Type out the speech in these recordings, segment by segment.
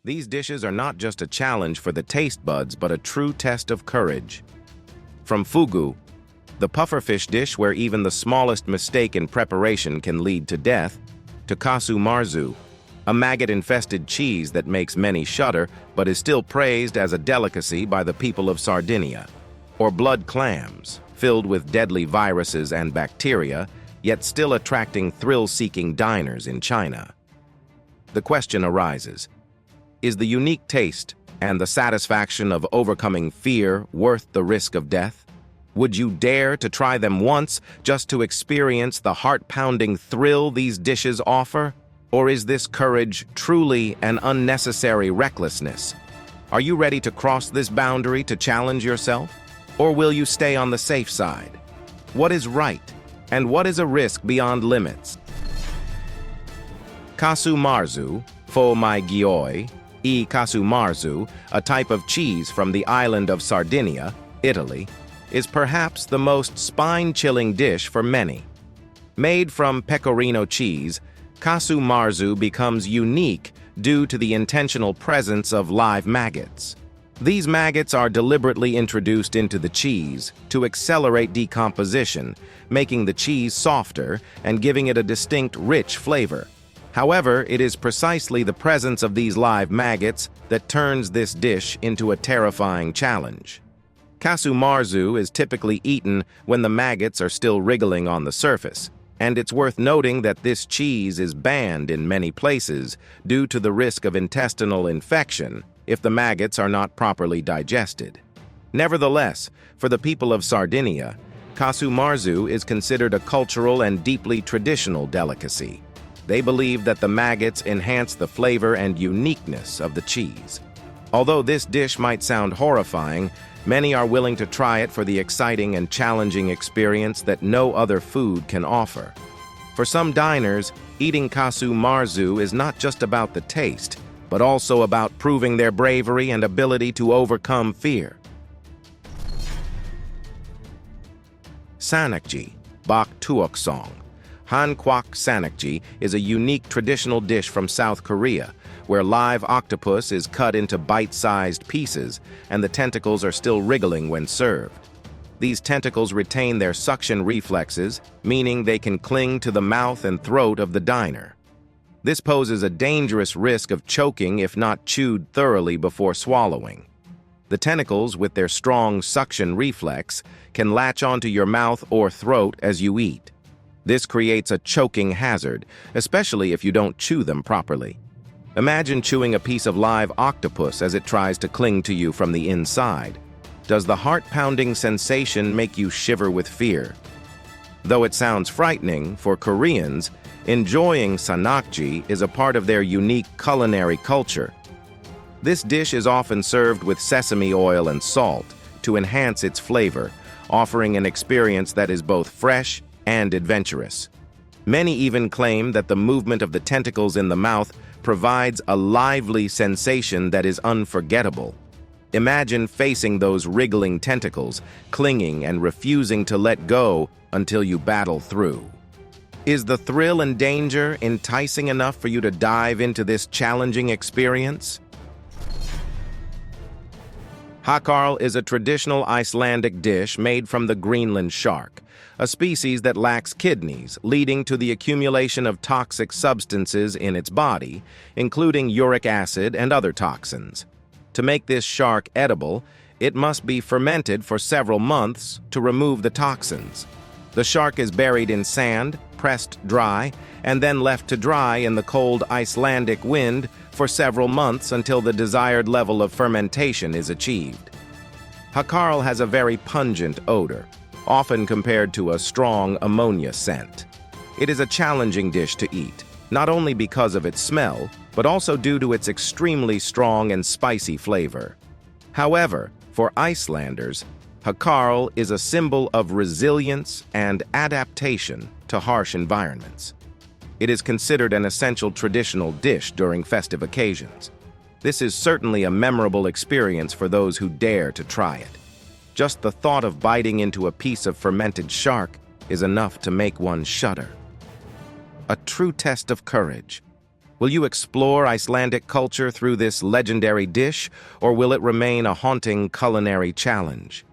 These dishes are not just a challenge for the taste buds, but a true test of courage. From fugu, the pufferfish dish where even the smallest mistake in preparation can lead to death, to casu marzu, a maggot-infested cheese that makes many shudder but is still praised as a delicacy by the people of Sardinia, or blood clams, filled with deadly viruses and bacteria, yet still attracting thrill-seeking diners in China. The question arises, is the unique taste and the satisfaction of overcoming fear worth the risk of death? Would you dare to try them once just to experience the heart-pounding thrill these dishes offer? Or is this courage truly an unnecessary recklessness? Are you ready to cross this boundary to challenge yourself? Or will you stay on the safe side? What is right? And what is a risk beyond limits? Casu marzu, fo mai gioi, casu marzu, a type of cheese from the island of Sardinia, Italy, is perhaps the most spine-chilling dish for many. Made from pecorino cheese, casu marzu becomes unique due to the intentional presence of live maggots. These maggots are deliberately introduced into the cheese to accelerate decomposition, making the cheese softer and giving it a distinct, rich flavor. However, it is precisely the presence of these live maggots that turns this dish into a terrifying challenge. Casu marzu is typically eaten when the maggots are still wriggling on the surface, and it's worth noting that this cheese is banned in many places due to the risk of intestinal infection if the maggots are not properly digested. Nevertheless, for the people of Sardinia, casu marzu is considered a cultural and deeply traditional delicacy. They believe that the maggots enhance the flavor and uniqueness of the cheese. Although this dish might sound horrifying, many are willing to try it for the exciting and challenging experience that no other food can offer. For some diners, eating casu marzu is not just about the taste, but also about proving their bravery and ability to overcome fear. Sanakji, bak tuoksong. Hankwak sanakji is a unique traditional dish from South Korea, where live octopus is cut into bite-sized pieces and the tentacles are still wriggling when served. These tentacles retain their suction reflexes, meaning they can cling to the mouth and throat of the diner. This poses a dangerous risk of choking if not chewed thoroughly before swallowing. The tentacles, with their strong suction reflex, can latch onto your mouth or throat as you eat. This creates a choking hazard, especially if you don't chew them properly. Imagine chewing a piece of live octopus as it tries to cling to you from the inside. Does the heart-pounding sensation make you shiver with fear? Though it sounds frightening, for Koreans, enjoying sanakji is a part of their unique culinary culture. This dish is often served with sesame oil and salt to enhance its flavor, offering an experience that is both fresh and adventurous. Many even claim that the movement of the tentacles in the mouth provides a lively sensation that is unforgettable. Imagine facing those wriggling tentacles, clinging and refusing to let go until you battle through. Is the thrill and danger enticing enough for you to dive into this challenging experience? Hakarl is a traditional Icelandic dish made from the Greenland shark, a species that lacks kidneys, leading to the accumulation of toxic substances in its body, including uric acid and other toxins. To make this shark edible, it must be fermented for several months to remove the toxins. The shark is buried in sand, pressed dry, and then left to dry in the cold Icelandic wind for several months until the desired level of fermentation is achieved. Hakarl has a very pungent odor, often compared to a strong ammonia scent. It is a challenging dish to eat, not only because of its smell, but also due to its extremely strong and spicy flavor. However, for Icelanders, hakarl is a symbol of resilience and adaptation to harsh environments. It is considered an essential traditional dish during festive occasions. This is certainly a memorable experience for those who dare to try it. Just the thought of biting into a piece of fermented shark is enough to make one shudder. A true test of courage. Will you explore Icelandic culture through this legendary dish, or will it remain a haunting culinary challenge?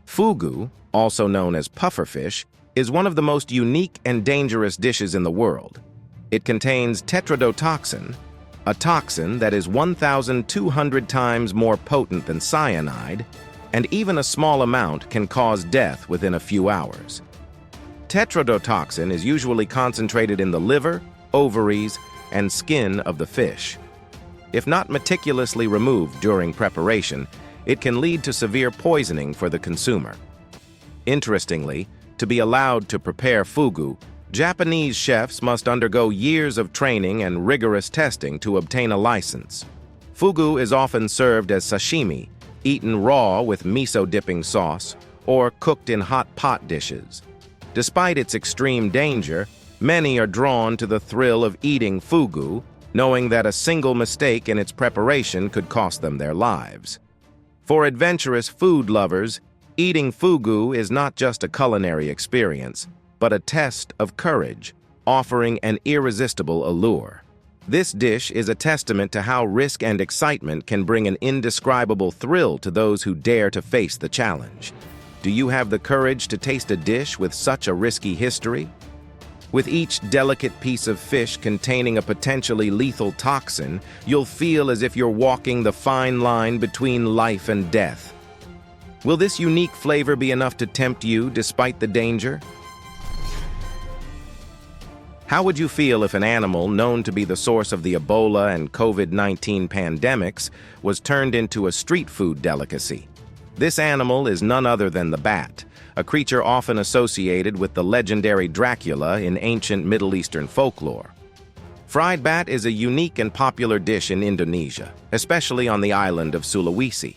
Fugu, also known as pufferfish, is one of the most unique and dangerous dishes in the world. It contains tetrodotoxin, a toxin that is 1,200 times more potent than cyanide, and even a small amount can cause death within a few hours. Tetrodotoxin is usually concentrated in the liver, ovaries, and skin of the fish. If not meticulously removed during preparation, it can lead to severe poisoning for the consumer. Interestingly, to be allowed to prepare fugu, Japanese chefs must undergo years of training and rigorous testing to obtain a license. Fugu is often served as sashimi, eaten raw with miso dipping sauce, or cooked in hot pot dishes. Despite its extreme danger, many are drawn to the thrill of eating fugu, knowing that a single mistake in its preparation could cost them their lives. For adventurous food lovers, eating fugu is not just a culinary experience, but a test of courage, offering an irresistible allure. This dish is a testament to how risk and excitement can bring an indescribable thrill to those who dare to face the challenge. Do you have the courage to taste a dish with such a risky history? With each delicate piece of fish containing a potentially lethal toxin, you'll feel as if you're walking the fine line between life and death. Will this unique flavor be enough to tempt you despite the danger? How would you feel if an animal known to be the source of the Ebola and COVID-19 pandemics was turned into a street food delicacy? This animal is none other than the bat, a creature often associated with the legendary Dracula in ancient Middle Eastern folklore. Fried bat is a unique and popular dish in Indonesia, especially on the island of Sulawesi.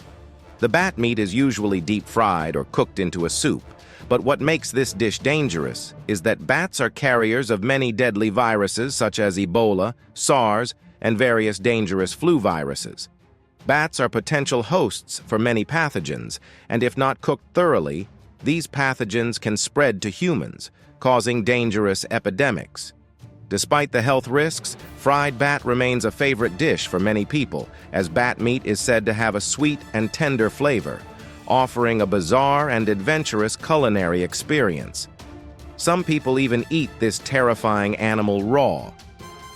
The bat meat is usually deep-fried or cooked into a soup, but what makes this dish dangerous is that bats are carriers of many deadly viruses such as Ebola, SARS, and various dangerous flu viruses. Bats are potential hosts for many pathogens, and if not cooked thoroughly, these pathogens can spread to humans, causing dangerous epidemics. Despite the health risks, fried bat remains a favorite dish for many people, as bat meat is said to have a sweet and tender flavor, offering a bizarre and adventurous culinary experience. Some people even eat this terrifying animal raw.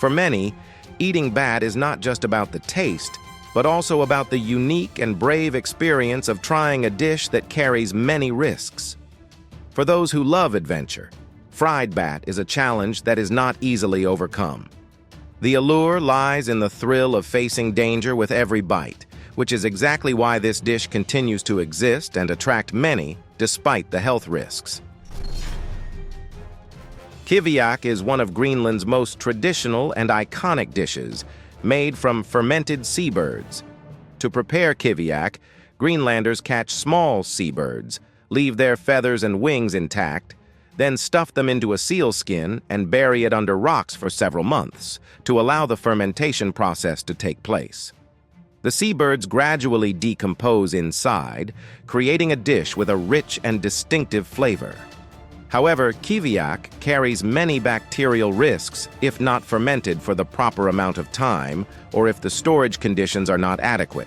For many, eating bat is not just about the taste, but also about the unique and brave experience of trying a dish that carries many risks. For those who love adventure, fried bat is a challenge that is not easily overcome. The allure lies in the thrill of facing danger with every bite, which is exactly why this dish continues to exist and attract many despite the health risks. Kiviak is one of Greenland's most traditional and iconic dishes, made from fermented seabirds. To prepare kiviak, Greenlanders catch small seabirds, leave their feathers and wings intact, then stuff them into a seal skin and bury it under rocks for several months to allow the fermentation process to take place. The seabirds gradually decompose inside, creating a dish with a rich and distinctive flavor. However, kiviak carries many bacterial risks if not fermented for the proper amount of time or if the storage conditions are not adequate.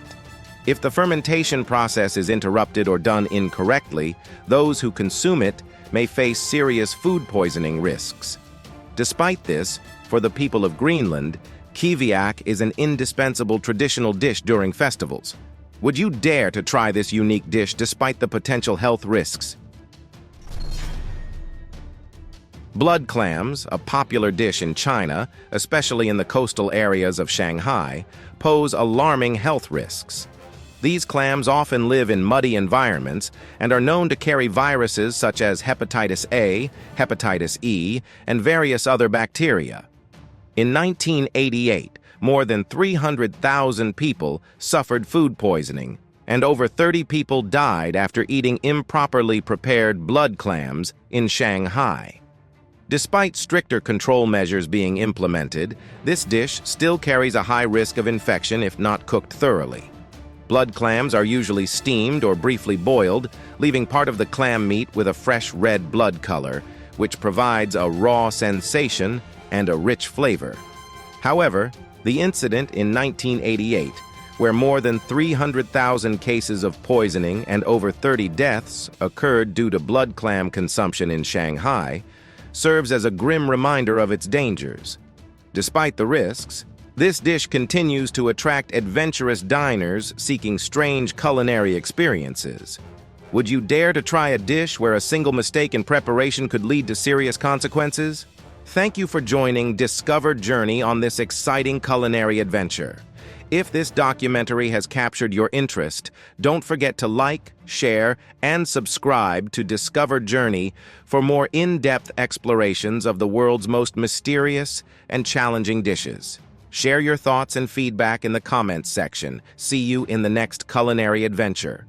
If the fermentation process is interrupted or done incorrectly, those who consume it may face serious food poisoning risks. Despite this, for the people of Greenland, kiviak is an indispensable traditional dish during festivals. Would you dare to try this unique dish despite the potential health risks? Blood clams, a popular dish in China, especially in the coastal areas of Shanghai, pose alarming health risks. These clams often live in muddy environments and are known to carry viruses such as hepatitis A, hepatitis E, and various other bacteria. In 1988, more than 300,000 people suffered food poisoning, and over 30 people died after eating improperly prepared blood clams in Shanghai. Despite stricter control measures being implemented, this dish still carries a high risk of infection if not cooked thoroughly. Blood clams are usually steamed or briefly boiled, leaving part of the clam meat with a fresh red blood color, which provides a raw sensation and a rich flavor. However, the incident in 1988, where more than 300,000 cases of poisoning and over 30 deaths occurred due to blood clam consumption in Shanghai, serves as a grim reminder of its dangers. Despite the risks, this dish continues to attract adventurous diners seeking strange culinary experiences. Would you dare to try a dish where a single mistake in preparation could lead to serious consequences? Thank you for joining Discover Journey on this exciting culinary adventure. If this documentary has captured your interest, don't forget to like, share, and subscribe to Discover Journey for more in-depth explorations of the world's most mysterious and challenging dishes. Share your thoughts and feedback in the comments section. See you in the next culinary adventure.